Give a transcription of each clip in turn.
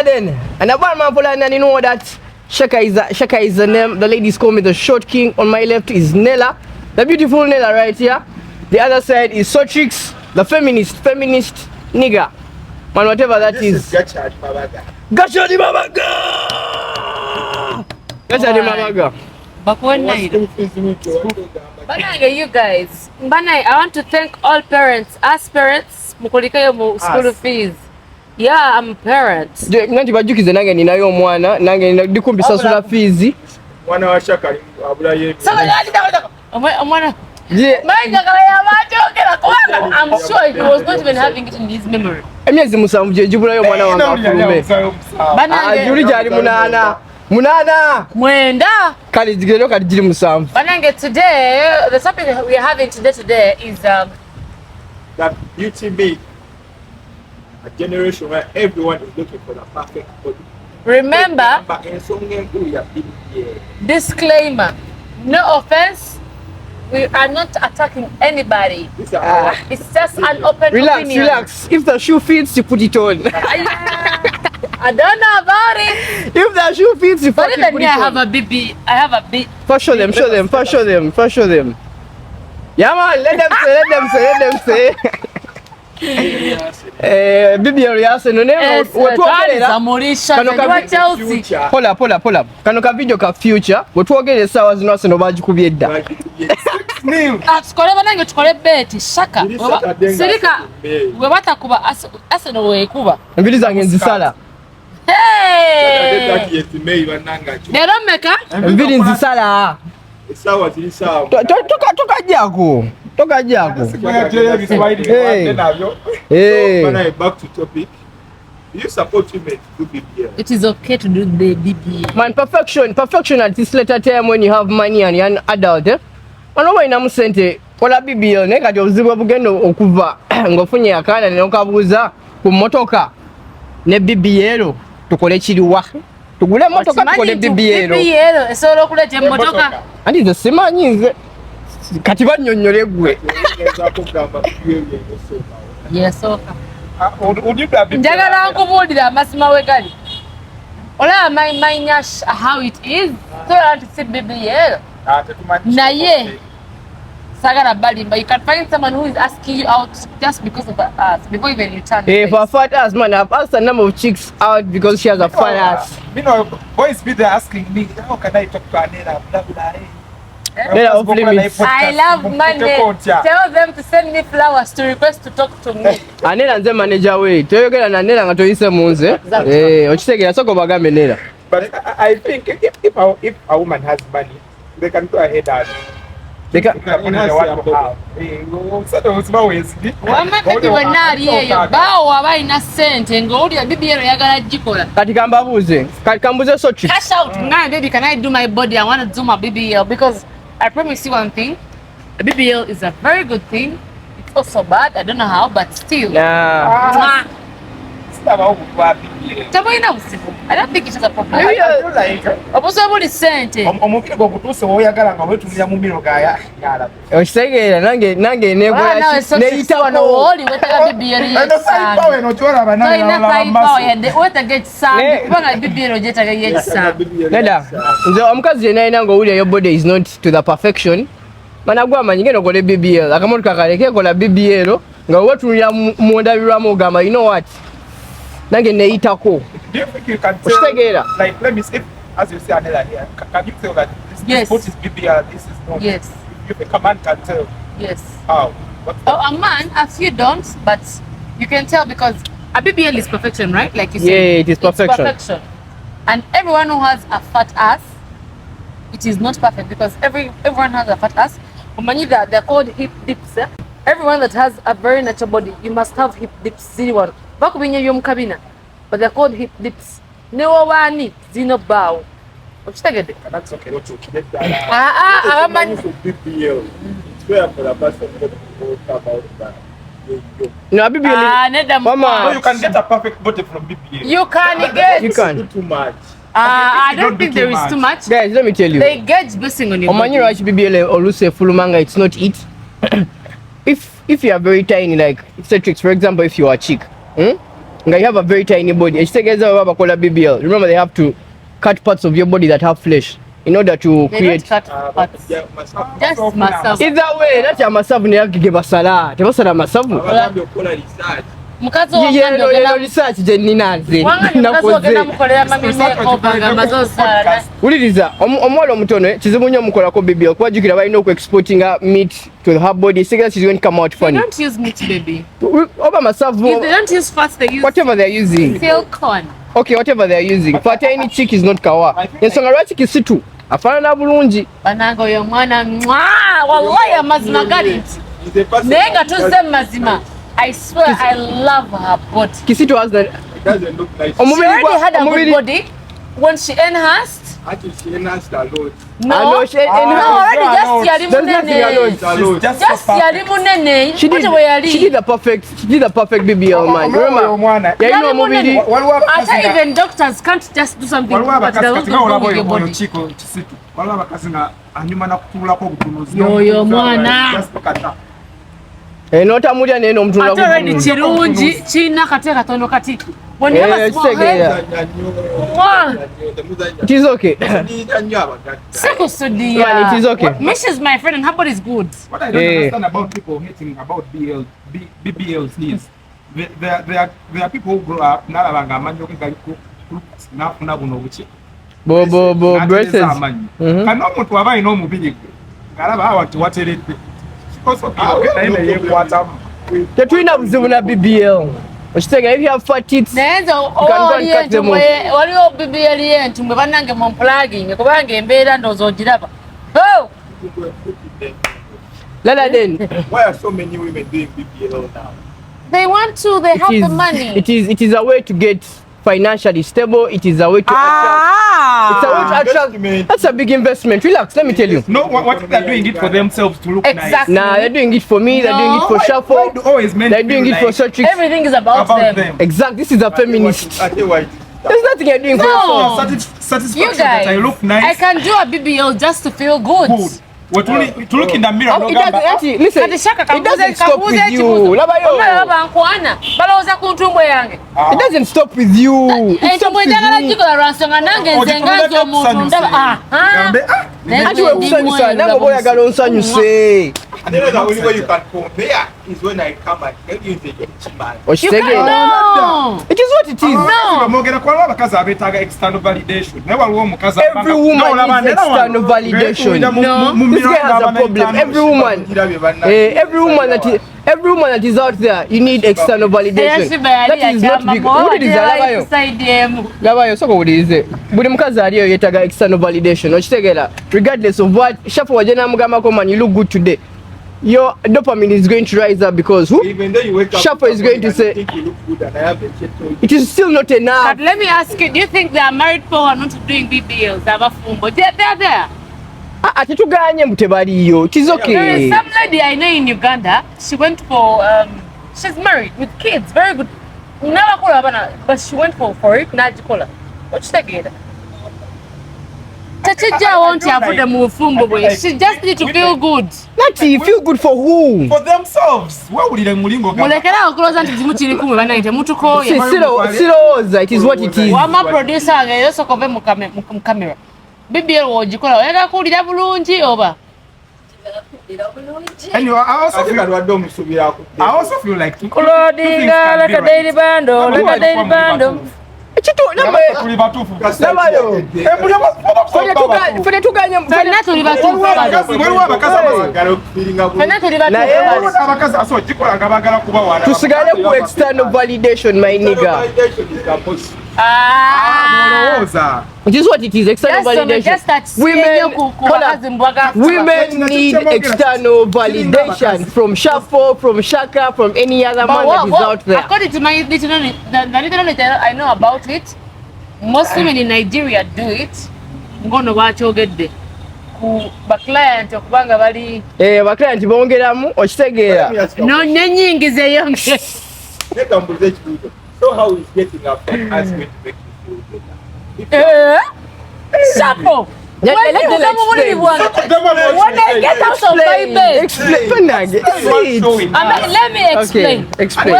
then. And the one man and you know that Shaka is the name. The ladies call me the short king. On my left is Nella, the beautiful Nella right here. The other side is Sotrix, the feminist nigga. Man, whatever that is. Gachadi Mabaga. Gachadi Mabaga. Gachadi Mabaga. But one night. Bananga, you guys. Banai, I want to thank all parents, aspirants, mukulikayo school fees. Yeah, I'm a parent. Nanti bajukize nange ninayo mwana, nange ndikumbisa sula fees. Mwana wa Shaka abula ye. Mwana. I'm sure he was not even having it in his memory. Emyezi musanvu je jibulayo mwana wange afulume. Bananga. Juli jali munana. Mwenda. Kali jigero kali jili musanvu. Bananga, today, the topic we are having today is that beauty me. A generation where everyone is looking for the perfect body. Remember, disclaimer, no offense, we are not attacking anybody. It's just an open opinion. Relax. If the shoe fits, you put it on. I don't know about it. If the shoe fits, you put it on. But even me, I have a BB. First show them. Yeah man, let them say. BBL yase none wetwogerera pola kano ka video ka future wetwogerera sawa zino aseno bagikubye edda atukole banange tukole beti Shaka sirika we batakuba aseno wekuba mbili zange nzisala lero meka mbili nzisala sawa zili sawa tukajako So, back to topic. Do you support women to do BBL? It is okay to do the BBL. Man, perfection at this later time when you have money and you're an adult. Ono wa inamusente kola BBL ne kati obuzibu bugendo okuva ngofunye akana ne okabuza ku motoka ne BBL tukole kiriwa. Tugule motoka tukole BBL. BBL esolo kulete motoka. Andi the simanyize. Kati banyonyole gwe. Yes, okay. Njagala nkubulira amasima we gali. Ola my nyash how it is. So to see BBL. Naye. Sagara balimba. You can find someone who is asking you out just because of us before even you turn. Hey, for fat ass man, I've asked a number of chicks out because she has a fat ass. You know, boys be there asking me, how can I talk to Anela? Blah blah. I love money. Tell them to send me flowers to request to talk to me. Anela nze manager we. Toyogera na Anela nga toyise munze. Okitegera soko bagambe Nela. But I think if a woman has money, they can go ahead and they can Wamakati wenali eyo bawo abalina sente ng'olya BBL yagala gikola. Kati kambabuze. Kati kambuze Sotrix. Cash out. Now baby, can I do my body? I want to do my BBL because I promise you one thing. A BBL is a very good thing. It's also bad. I don't know how, but still. Yeah. I don't think it is a problem. Maybe like Obusobola sente. Omukiro gw'okutuse woyagala nga wetunira mu miro gaya yala. Okitegera nange nekola neyitako oli wetaka BBL yekisange. Eno kyolaba kubanga BBL gyetaaga yekisange. Neda, nze omukazi yenna alina ng'owulira your body is not to the perfection. Mana gwamanyi ngenda okole BBL. Akamotoka kaleke kola BBL nga wetunira mu ndabirwamu ogamba you know what? Nange neyitako. Do you think you can tell, like, let me see, as you say Anela here, can you tell that this sport is BBL, this is not? Yes. If a man can tell. Yes. How? A man, a few don't, but you can tell because a BBL is perfection, right? Like you said. Yeah, it is perfection. It's perfection. And everyone who has a fat ass, it is not perfect because everyone has a fat ass. They're called hip dips. Eh? Everyone that has a very natural body, you must have hip dips. But they're called hip dips. No one zino bow. That's okay. BBL. It's fair for the person to talk about that. No, BBL. Mama, you can get a perfect body from BBL. You can. Too much. I don't think there is too much. Guys, let me tell you. They get basing on your body. Right, BBL or say full manga, it's not it. If you are very tiny, like Sotrix, for example, if you are a chick, nga you have a very tiny body ekitegeeza bwe bakola BBL, remember they have to cut parts of your body that have flesh in order to They create don't cut parts. Just massage. either way nati amasavu naye ge basala tebasala amasavu abagambye okukola research. Mukazi yeno w'omwana research gye nnina nze mukazi nakoze ogenda mukolera mami makeover nga amaze osala. wuliriza omuwala omutono kizibu nnyo omukolako BBL kuba jjukira balina okuexportinga meat to her body sigala she's going to come out They funny don't use meat, baby. oba masavu If they don't use fats, they use whatever they're using silicone. okay whatever they're using fata any chick is not kawa ensonga lwaki kisitu afaanana bulungi Bananga oyo omwana wallahi amazima gali nti He's a person naye nga that tuzze mu mazima. I swear I love her body. kisitu has that doesn't look like She already had a good omubiri body when she enhanced. actually she enhanced a lot. No, know she no, already enhanced. just yali There's nothing alone. munene. Just Just yali munene. she What were did yali? she did the perfect BBL man remember omwana yalina Yali omubiri munene. Ate even doctors can't just do something waliwo that abakazi doesn't kati go nga olaba with oyo your body. kiko kisitu waliwo abakazi nga anyuma nakutuulako obutunuzi Yoyo mwana. n'otamulya naye n'omutunula Ate already kirungi kirina kate katono kati. When you have a small head, wow. it is okay Sekusudia. Man, it is okay. Mish is my friend and her body is good. What I don't understand about people hating about BBLs is there are people who grow up nalabanga amanyi ogegaliko nafuna buno buki bo breasts kana omuntu aba alina omubiri gwe ng'alaba awa tiwateredde naye neyeekwatamu tetulina buzibu na BBL okitegeera if you have fat tits Naye nze waliwo BBL y'entumbwe bannange mu plugging kubanga embeera ndowooza ogiraba. Oh! Lala then why are so many women doing BBL now? They want to, they have the money. it is a way to get financially stable. It is a way to attract. It's a way to attract. Investment. That's a big investment. Relax, let me tell you. No, what if they're doing it for themselves to look Exactly. Nah, they're doing it for me. They're doing it for nice? shuffle. Why do always men They're feel doing it for like searching. Everything is about them. Exactly. This is a feminist. I tell you why it is. There's nothing you're doing for No. yourself. satisfaction You that I guys, look nice? I can do a BBL just to feel good. Good. To look in the mirror. It doesn't, actually, listen, Kati shaka it doesn't stop with you. Omulala bankwana balowooza ku ntumbwe yange. It doesn't stop with you. It stops Entumbwe with njagala me. gikola lwa nsonga nange nze nga nze omuntu ndaba. Ati wekusanyusa nange oba oyagala onsanyuse. And the only way you can compare is when I come and tell you the man. Okitegeera. No. It is what it is. Mwogera kwa lwa abakazi abeetaaga external validation. Naye waliwo omukazi Every woman needs external validation. This guy has a problem. Every woman that is out there, you need external validation. That is not big. Labayo soko ulize. Buli mukazi aliyo yetaga external validation. Okitegeera. Regardless of what Shafu wajena mugamba man, you look good today. Your dopamine is going to rise up because who? Even though you wake up, Shopper is going to say, think you look good and I have a shit to you. it is still not enough. But let me ask you, do you think there are married people who are not doing BBLs? Abafumbo? They're there. Tetuganye mbu tebaliyo. It is There okay. is some lady I know in Uganda. She went for she's married with kids, very good. But she went for it. Najikola. What should I get? Tachija won't have put them fumbo boy. She just need to feel good. Nati, feel good for who? For themselves. Wawulire mulingo gamba. Mulekera okuloza nti zimu kiri kumwe bana ite mutuko ye. Siroza, it is what it is. Wama producer nge yoso kove mu camera. BBL wogikola oyagala kuwulira bulungi oba? Anyway, I also feel like Kulodinga like a daily bando, like a daily bando. Ekito namwe tuli batuufu. labayo. Fune tuganye Fena tuli batuufu. Waliwo abakazi Fena tuli Naye batuufu. abakazi aso gikola nga bagala kuba wana. tusigale ku external validation, my nigga. Olowooza. It is what it is, external validation. Women need external validation from Shafo, from Shaka, from any other man that is out there. According to my little knowledge, the little knowledge I know about it, most women in Nigeria do it. Ngono bachogedde ku ba client okubanga bali Baklanti bongeramu okitegeera. no nyingi zeyonge. So how is getting up and asking to make you feel better? Sapo. Let them explain. When I get out of my bed, Explain. let me explain. Okay, explain.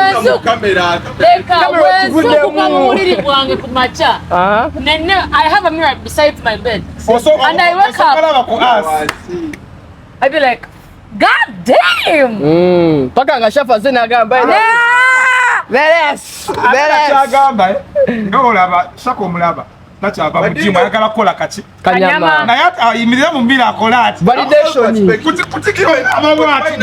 When I have a mirror beside my bed, and I wake up, I be like, God damn! Paka ngashafa zina gamba. Veles. Chagamba. No laba, shako mulaba. Tachaba mujimu ayagala kola kati. Kanyama. Na yata imirira mu mbira akola ati. Validation. Kutikiro amabati.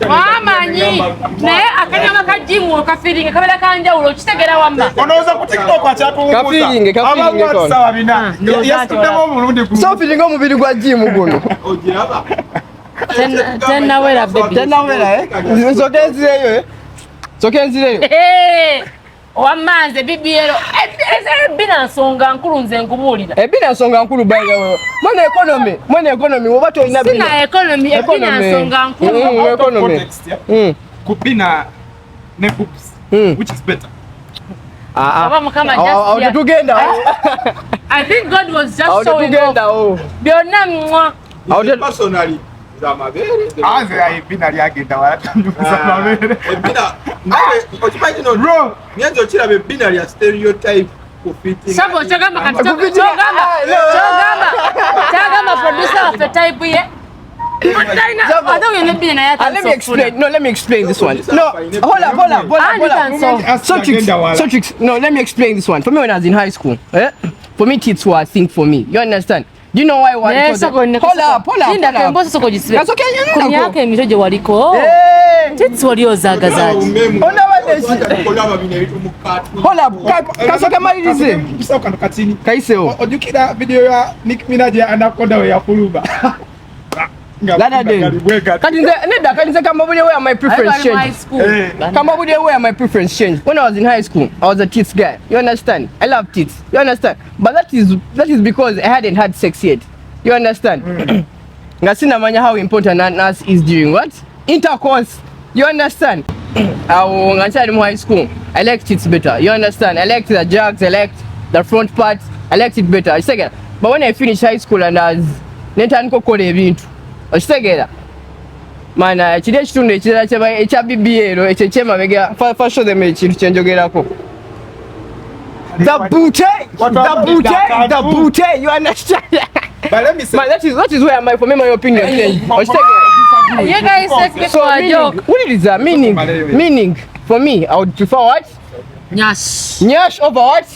Mama nyi. Naye akanyama kajimu okafiringa kabela kanja ulo kitegera wamba. Onooza kutikiro kwa chatu umuza. Kafiringe Amabati sawa bina. Yasitamo omulundi ku. So feeling omubiri gwa gym guno. Ogiraba. Tena wera baby. Tena wera Nsokenzireyo Nsokenzireyo. Wamanze BBL. Bina nsonga nkulu nze nkubulira. Bina nsonga nkulu by the way. Mwene economy oba tolina bina. Sina economy bina nsonga nkulu. Economy. Kubina ne boobs. Which is better? I think God was just showing off. Byonna mwa. Personally, zamabere. Aze ayibina lyagenda walatanyuza mabere. Bina. Okimanyi no bro. Nyenzo kirabe bina lya stereotype kufiti. Sabo chagamba chagamba producer of the type ye. Let me explain. No, let me explain this one. No, hold up. So tricks. No, let me explain this one. For me, when I was in high school, for me, tits were a thing for me. You understand? Do you know why? Yes, hold up. That's okay. Tits were yours, Hold up. Kasoke malirize. Kaiseo. Ojukira video ya Nicki Minaj anakonda we ya kuluba. Kati kama bude where my preference changed. Kama bude where my preference changed. When I was in high school, I was a tits guy. You understand? I love tits. You understand? But that is because I hadn't had sex yet. You understand? Ngasina manya how important us is during what? Intercourse. You understand? In high school, I liked tits better. You understand? I liked the jugs, I liked the front part, I liked it better. But when I finished high school and I was nko kole ebintu. Okitegera mana kiri ekitundu ekirala ekya BBL ekyo kyemabega fa show them ekintu kyenjogerako the booty you understand. But let me say that is where my opinion change. You guys said so a joke. What is that meaning for me? I would prefer what? Nyash over what?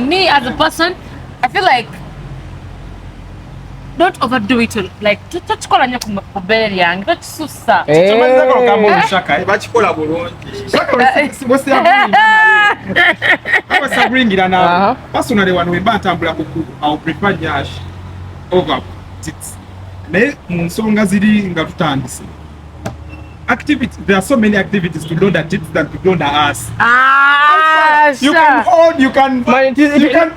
Me as a person, I feel like don't overdo it. Like tuchikola nnyo ku bere yange tochisusa. Bakikola bulungi. Personally, when we batambula kuku, I would prefer nyash over tits. Ne nsonga ziri nga tutandise. There are so many activities to do that tits than to do the ass. You can hold, you can put down, there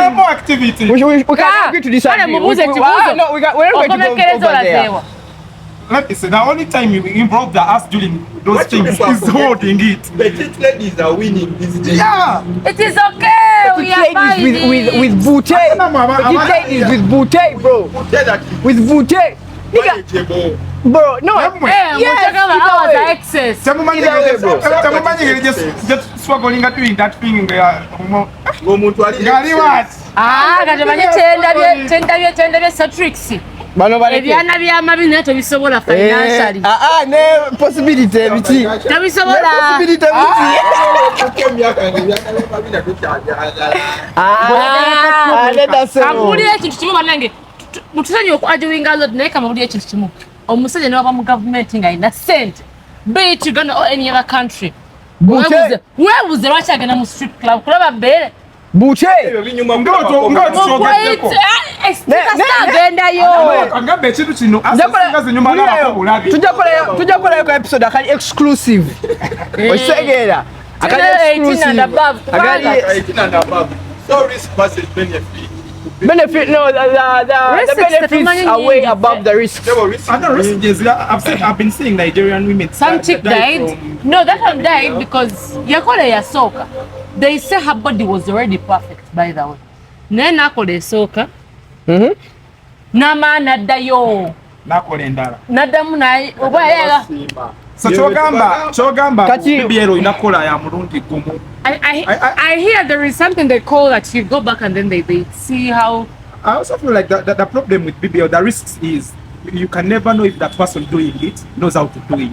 are more activities. We can agree to disagree. We're not going to go over there. Let me say, the only time you involve the ass during those things is holding it. The tit ladies are winning this day. Yeah. It is okay. We are fighting. With booty. The ladies with booty, bro. With booty. Bro, no. Yes, excess. Just struggling at doing that thing. Ebyana by'amabi naye tobisobola financially. Ne possibility ebiti. Tobisobola. Kamulira ekintu kimu bannange mutusanye okuajiwinga lot naye kamulira ekintu kimu omusajja n'aba mu government ng'alina ssente be it Uganda or any other country weebuze lwaki agenda mu strip club kulaba bbeere Bute. Tujja kola episode akali exclusive. Osegera. Akali exclusive. 18 and above. So risk versus benefit. Benefit, no, the benefits are way above the risks. I've been seeing Nigerian women. Some chick died. No, that one died because yakole ya soka. They say her body was already perfect, by the way. Nena akole soka. Nama nadayo. Nakole ndala. Nadamu na obayela. So chogamba BBL inakola ya murundi gumu. I hear there is something they call that you go back and then they see how. I also feel like the problem with BBL, the risks is you can never know if that person doing it knows how to do it.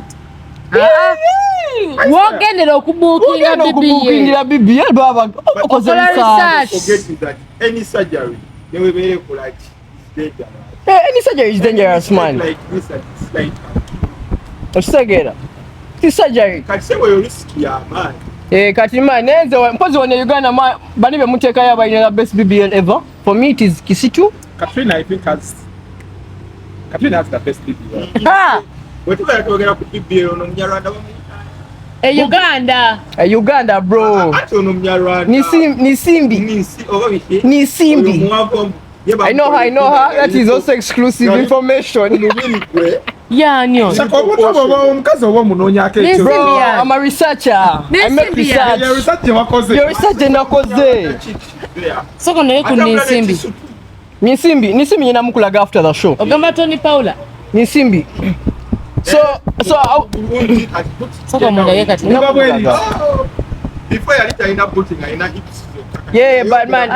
Wogendera okubukingira BBL baba okoze research. Forget that any surgery they will be like dangerous. Any surgery is dangerous, man. Like this and this like Osegera. This surgery. Kati we risky man. Kati man nenze mpozi wane Uganda bani be muteka ya ba the best BBL ever. For me it is Kisitu. Katrina I think has the best BBL. Ah. Wetu yatogera ku BBL no Mnyarwanda Uganda. Uganda bro. Ati ono Mnyarwanda. Ni Simbi. I know her. That is also exclusive information. Yeah, no. Bro, I'm a researcher. I make research. Your research nakoze. So kono yeku ni Simbi namukulaga after the show. Ogamba Tony Paula. Ni Simbi. So kono yeka before you ina putting ina hips. Yeah, but man,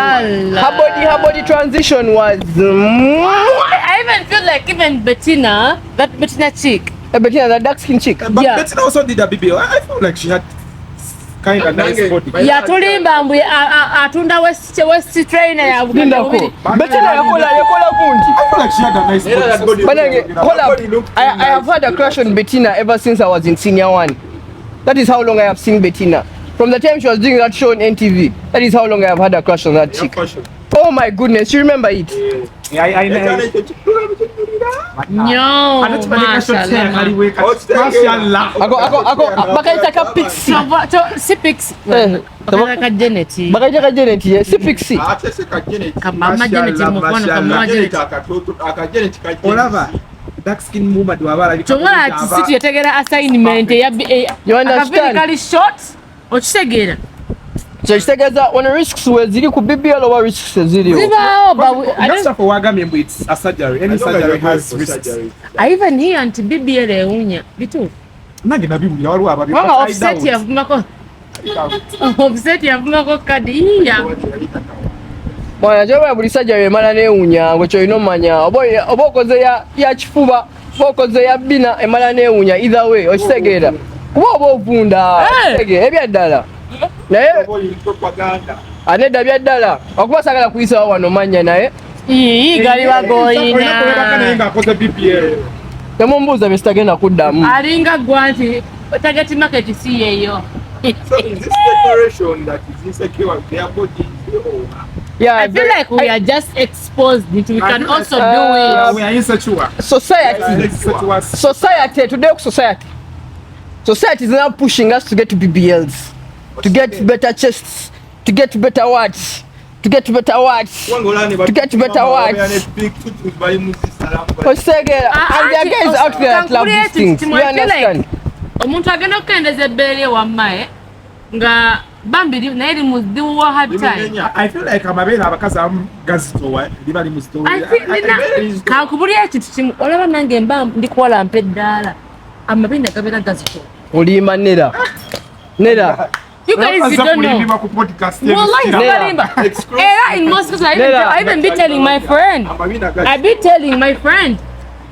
her body transition was. I even feel like even Bettina, that Bettina chick. Bettina, the dark skin chick. But yeah. Bettina also did a BBL. I feel like she had kind of nice body. Yeah, tulimba mbwe atunda west trainer ya Bettina yakola kundi. I feel like she had a nice body. But hold up. I have had a crush on Bettina ever since I was in senior 1. That is how long I have seen Bettina. From the time she was doing that show on NTV, that is how long I have had a crush on that chick. Oh my goodness, you remember it? Yeah, I know. No, bakaitaka pixie. Si pixie. Bakaitaka Janet, si pixie. Kama Janet mkono kama Janet. Olava. Dark skin woman wabala. Chonga sisi yategera assignment ya you understand? Kali short. Ochitegera. So chitegeza on risks we ziri ku BBL or risks ziri. Ziba but I don't for wagamembo it's a surgery. Any surgery has risks. I even hear anti BBL eunya. Bitu. Nange nabibu ya walu ababi. Wanga offset ya vumako. Offset ya vumako kadi ya. Bwana joba buli surgery emala neunya ngocho inomanya. Oba okoze ya chifuba, okoze ya bina emala neunya either way ochitegera. Kuba obuvunda ebyaddala naye anedda byaddala okuba sagala kuyisa wano manya naye gali bagoyina temumbuuza byesitagenda kuddamu alinga gwa nti target market si yeyo. Yeah, I feel like we are just exposed it. We can also do it. We are insecure. Society, today society is now pushing us to get BBLs, to get better chests, to get better words, to get better words, to get better words. And there are guys out there that love these things. You understand? Omuntu agenda okendeza ebbeere wammae nga bambiri naye limuzibu wa hard time. I feel like amabeera abakazi gazitowa liba limuzitowa. Kakubulira ekintu kimu olaba nange mba ndikuwala mpa eddaala amabeera nagabeera gazitowa. Olima nera. You guys don't know. Wallahi Salimba. In most cases I even be telling my friend.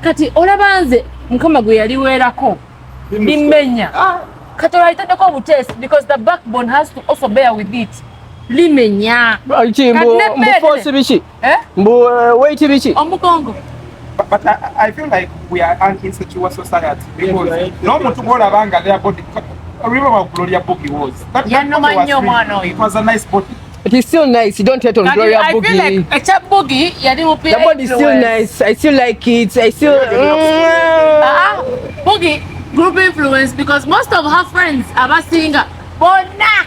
Kati olabanze mukama gwe yali werako. Limenya. Kati olaitadeko obutest because the backbone has to also bear with it. Limenya. Mbu biki? Mbu weight biki? Omugongo. But I feel like we are an insecure society because no muntu olabanga their body. Remember Gloria Boogie was. It was a nice body. It is still nice. You don't hate on Gloria Boogie. I feel like a chap Boogie, the body is still nice. I still like it. I still. Boogie group influence because most of her friends are singing. Bona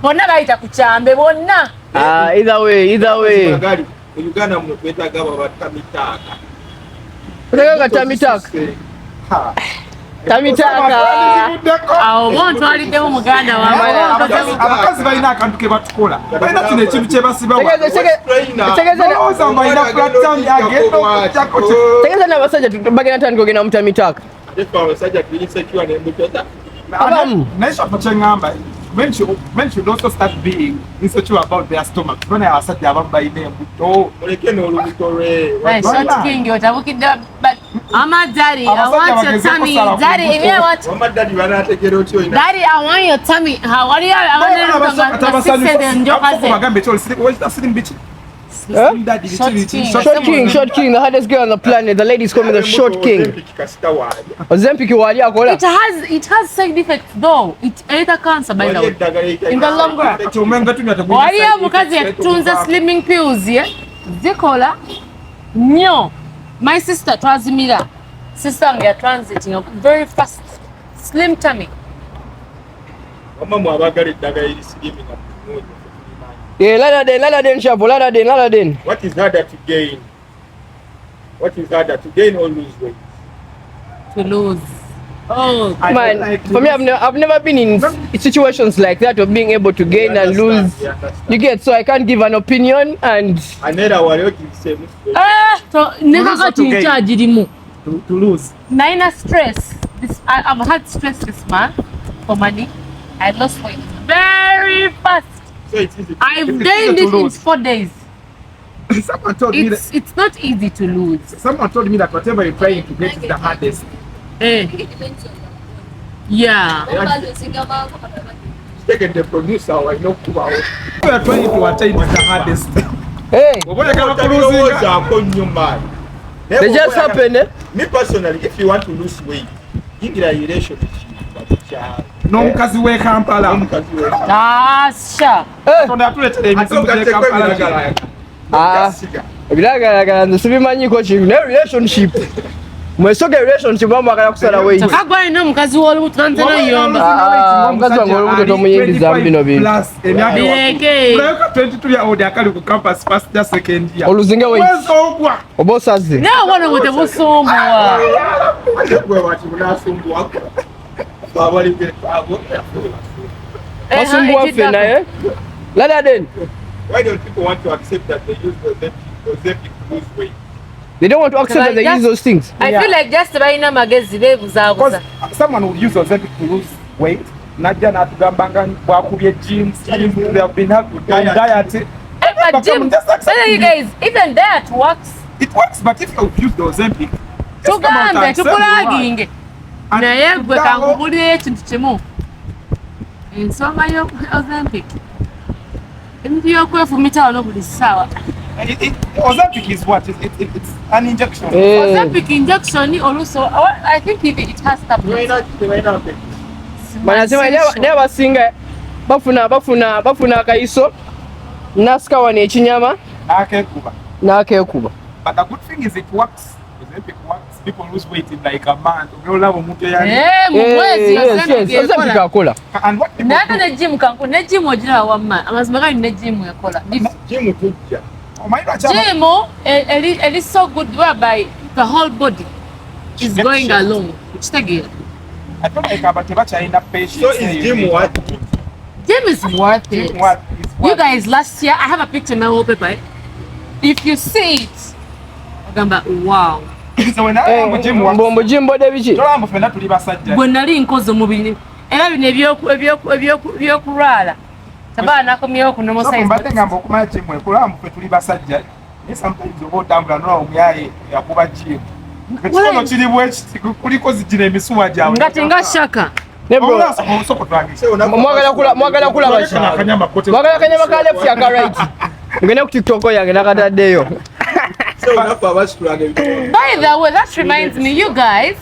baita kuchambe bona. Either way. Magari Uganda mwetaaga babatamitaaka. Kutaka tamitaka. Tamitaka. Awo bontwaliddemu muganda abakazi balina akantu ke batukola balina kino ekintu kye basibawa tegeza n'abasajja bagenda tandika ogenda mu tamitaka. Abasajja tulisekiwa n'embuto naye kyaffe kyeŋŋamba men should also start being insecure about their stomach. When I was said they have by name, oh, short king, otabukidde, but Mama Daddy, I want your tummy. Daddy, if you want, Mama Daddy, Daddy, I want your tummy. How are you? I want Short king, the hardest girl on the planet. The ladies call me the short king. Ozempic wali akola. It has side effects though. It either cancer by the way. In the long run. Wali mukazi yatunza slimming pills ye. Zikola. Nyo. My sister twazimira. Sister yange transiting very fast. Slim tummy. Mama mwabagala eddagala erisirimina mungi. Yeah, Laladen, Shabo, Laladen. What is harder to gain? What is harder to gain or lose weight? To lose. Oh, man, like for me, I've never been in situations like that of being able to gain and lose. You get, so I can't give an opinion and. I never worry the same. So never got in charge anymore. To lose. Nina stress. I've had stress this month for money. I lost weight very fast. So it's easy. I've gained it in 4 days. Someone told me that it's not easy to lose. Someone told me that whatever you're trying to get is the hardest. Yeah. Take the producer, I know who are trying to attain is the hardest. Hey, they just happened. Me personally, if you want to lose weight, give it a relationship. No mukazi we Kampala. Sure. Ebiragala nsibimanyiko kintu ne relationship. Mwesoge relationship bamwagala kusala weight. Kagwa ino mukazi w'olubuto tanzana yomba. Mukazi wange olubuto tomuyingiza bino bintu. Bireke. 22 year old akali ku campus first just second year. Oluzinge weight. Obosaze. Ne wana wote busomba. Laladen. Why don't people want to accept that they use Ozempic to lose weight? They don't want to accept that they use those things. I feel like just baina magezi bebuzabuza. Someone will use Ozempic to lose weight. Najja natugambanga bwakubye gyms, they have been having diet. Gym, you guys, even diet works. It works, but if you use the Ozempic, tugambe tukulaginge. Naye gwe kangubulira ekintu kimu. Ensonga yo Ozempic. Emintu y'okwefumita wano buli ssaawa. Ozempic is what? It's an injection. Ozempic injection also, I think it has tablets. Manasema never singa bafuna akayiso nasika wane ekinyama nakekuba. But the good thing is it works. Ozempic works. People lose weight in like a month. Ozempic akola. And what people do? Ne gym kanku ne gym ojira wamma. Amazima gani ne gym yakola. Gym tujja. Gym it is so good whereby the whole body is going along. Kitagera. I feel like abate patience. So is gym worth it? Gym is worth it. You guys, last year I have a picture in my wallpaper. If you see it, wow. So when I am a gym, Bombo gym bode biki. Tolambo fena tuli basajja. Bwe nali nkoze omubiri. Era bino ebyokulwala. Tabana nakomyewo ku normal size. Mbate ngamba okumanya gym ekolambo fe tuli basajja. Ne sometimes oba otambula n'ola omuyaye yakuba gym. Ekikono kiri bwekiti kuliko zijira emisuwa gyabwe. Ngati nga shaka. Mwagala kulaba ki? Mwagala kanyama ka left ya ka right. Ngene ku TikTok yange nakataddeyo. By the way, that reminds me, you guys,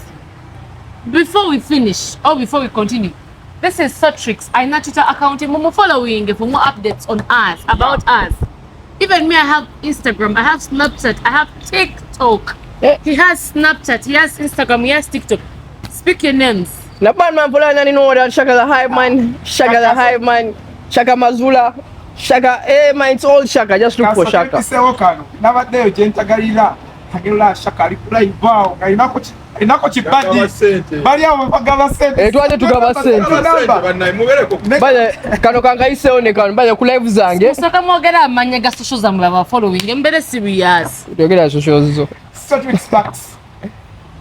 before we finish or before we continue, this is Sotrix. I'm not Twitter account. I'm following for more updates on us, about us. Even me, I have Instagram, I have Snapchat, I have TikTok. He has Snapchat, he has Instagram, he has TikTok. Speak your names. Na man follow nani no that Shaka the Hype Man, Shaka the Hype Man, Shaka Mazula. Shaka, man, it's all Shaka. Just look for Shaka. Nabaddeyo gye ntagalira agenda Shaka ali ku live awo inako kibadde bali awo bagaba sente Twade tugaba sente bale kano kangayisewo ne kano bale ku live zange Musaka mwogera amanya ga social zammwe aba following mbere serious. Togera socials zo. Cedric's Facts.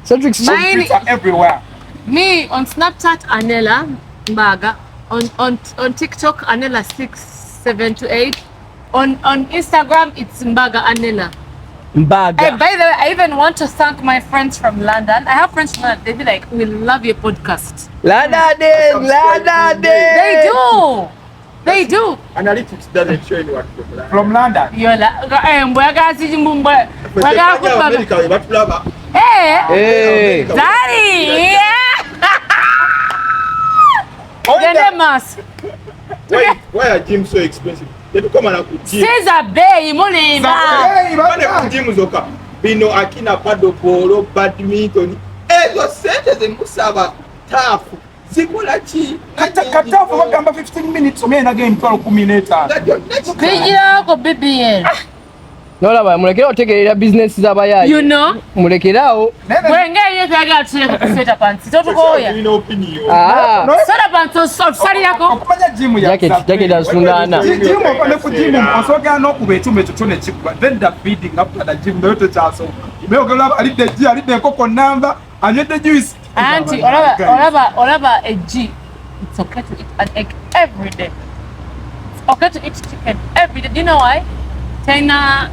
Cedric's Mine everywhere. Me on Snapchat Anela Mbaga, on TikTok Anela 678, on Instagram it's Mbaga Anela. Mbaga. Hey, by the way, I even want to thank my friends from London. I have friends from London. They be like, "We love your podcast." Lada They do. They do. Analytics doesn't show anyone From London. You're like, mbwaga zimbumba. Mbwaga kubaba. America, but lava. Hey. Daddy. Genemas. Why are gyms so expensive? They become an gym. Caesar Bay, money. When gym zoka, bino akina pado polo, badminton. Ezo sente ze musaba tafu. Zikola chi. Katafu bagamba 15 minutes omena game 12 Bijira ko BBL. Nolaba mulekera otegerera business z'abayayi. You know? Mulekerawo. Mwengeri yaga tseta pants. Totukoya. Sala pants salirako. Okumanya gym ya. Jacket asungana. Gym okone ku gym osoga no kuba ekyuma ekitone kikuba. Then the feeding up the gym noto chaso. Imeogala alide koko namba, anyede juice. Auntie, olaba a G. It's okay to eat an egg every day. It's okay to eat chicken every day. Do you know why? China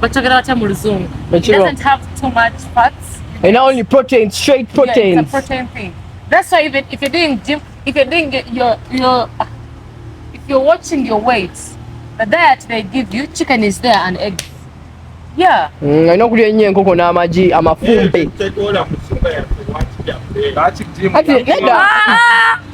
it doesn't have too much fats. And not only protein, straight proteins. Yeah, it's a protein thing. That's why even if you're doing gym, if you're doing if you're watching your weight, the diet they give you, chicken is there and eggs. Yeah. I know kulya nnyo enkoko n'amagi amafumbe.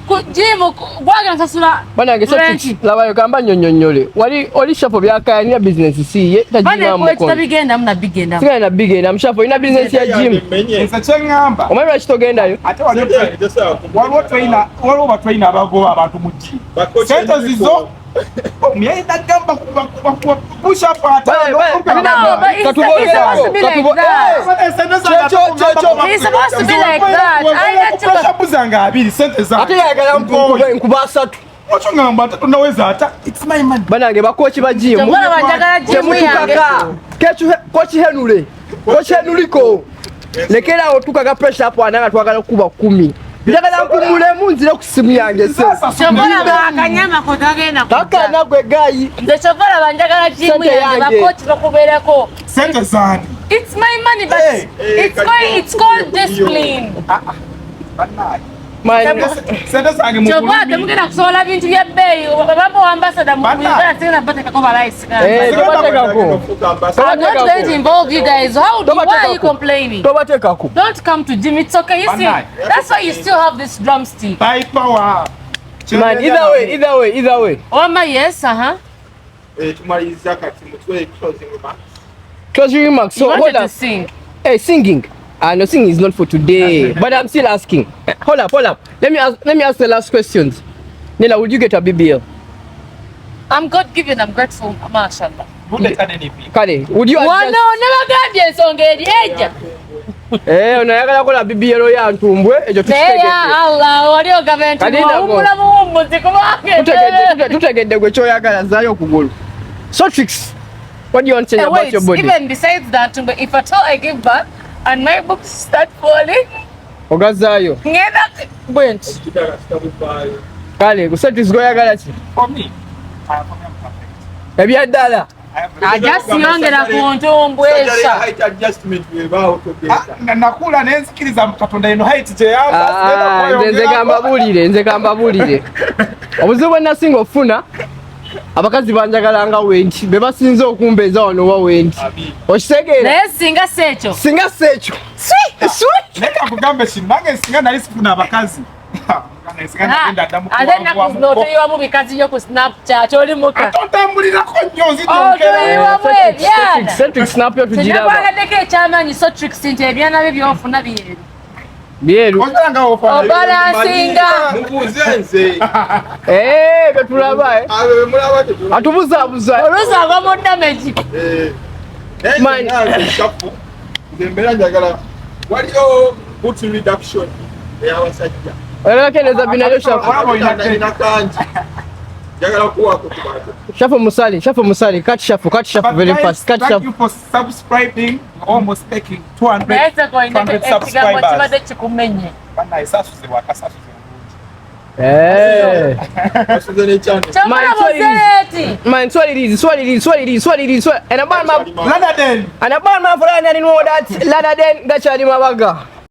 Kujimu bwaga nsasula. Banange sati labayo kamba nnyonnyole. Wali oli shapo byakaya business siye tajina mu. Bana ko tabigenda mna bigenda. Sigenda na bigenda mshapo ina business ya gym. Nsa kyengamba. Omanya kitogendayo. Ate waliwo trainer abagoba abantu mu gym. Sente zizo Mienda gamba push up atano. It's supposed to be like that. I got push up zanga abiri sente za. Ate yagala nkuba asatu. Ochungamba tunaweza ata it's my money. Banange bakochi ba gym. Mbona wanjagala gym yange. Kechu coach Henule. Coach Henuliko. Lekera otukaga pressure hapo ananga twagala kuba 10. Njagala nkumule munzire ku simu yange sasa. Chokola bakanyama ko tagenda ku. Takana gwe gayi. Nze chokola banjagala gym yange bakochi bakuberako. Sente zani. It's my money but it's called discipline. Sente zange mu. Chokola temugenda kusobola bintu bya bei. Baba ambassador mu kuyiga tena bateka ko rice. I'm not going to involve you guys. Why are you complaining? Don't come to gym. It's okay. You see, that's why you still have this drumstick. By power. Man, either way. Oma, yes, Closing remarks. So hold on. Sing. Hey, singing. No, singing is not for today. But I'm still asking. Hold up. Let me ask the last questions. Nela, would you get a BBL? I'm God given. I'm grateful. Mashallah. Kale, would you? Never got this on the unayagala kola BBL ya ntumbwe ejo tutegedde. Allah, waliyo government. Tutegedde gwe kyoyagala zaayo okugulu. So tricks. What do you want to say about your body? Even besides that, if at all I give birth and my boobs start falling, ogazaayo. Ngenda bwent. Kale, so tricks goyagala ki? For me, I am perfect. Ebyaddala. Ajasi yongera ku ntombwesa. Height adjustment webaawo togeza. Nakula nenzikiriza Katonda eno height gye yamba. Nze gamba bulire. Obuzibu bwe nasinga ofuna abakazi banjagala nga wenti be basinze okumbeeza wano wa wenti. Okitegeera? Naye singa seekyo. Leka kugambe kino nange singa nali sifuna abakazi. Ate naku notoyiwamu bikazi byo ku Snapchat oli muka. Otambulirako nnyo nzitonkera. Cedric snap yo tugiraba. Tenakwagadeko ekyamanyi so tricks nti ebyana bye byofuna byeri. byeru Ozanga ofana. Obalansinga. Mubuze nze. betulaba Abe mulaba te. atubuzaabuza Oluzaga mu damage. Man, shafu. Zembera njagala. Waliyo boot reduction. Ey'abasajja. olakendeza binayo shafu Ina kanji. Njagala kuwa kutubaako. shafu musali cut shafu very fast cut Thank shafu you for subscribing. Almost making 200 Naye koine ekigambo subscribers. kibadde kikumenye. Bana esasuze wakasasuze. Asuze ne channel. Kyamala muzeeti. Man, swalirizi. And a bad man, Lanaden. and a bad man for any know that Lanaden, that's Mabaga.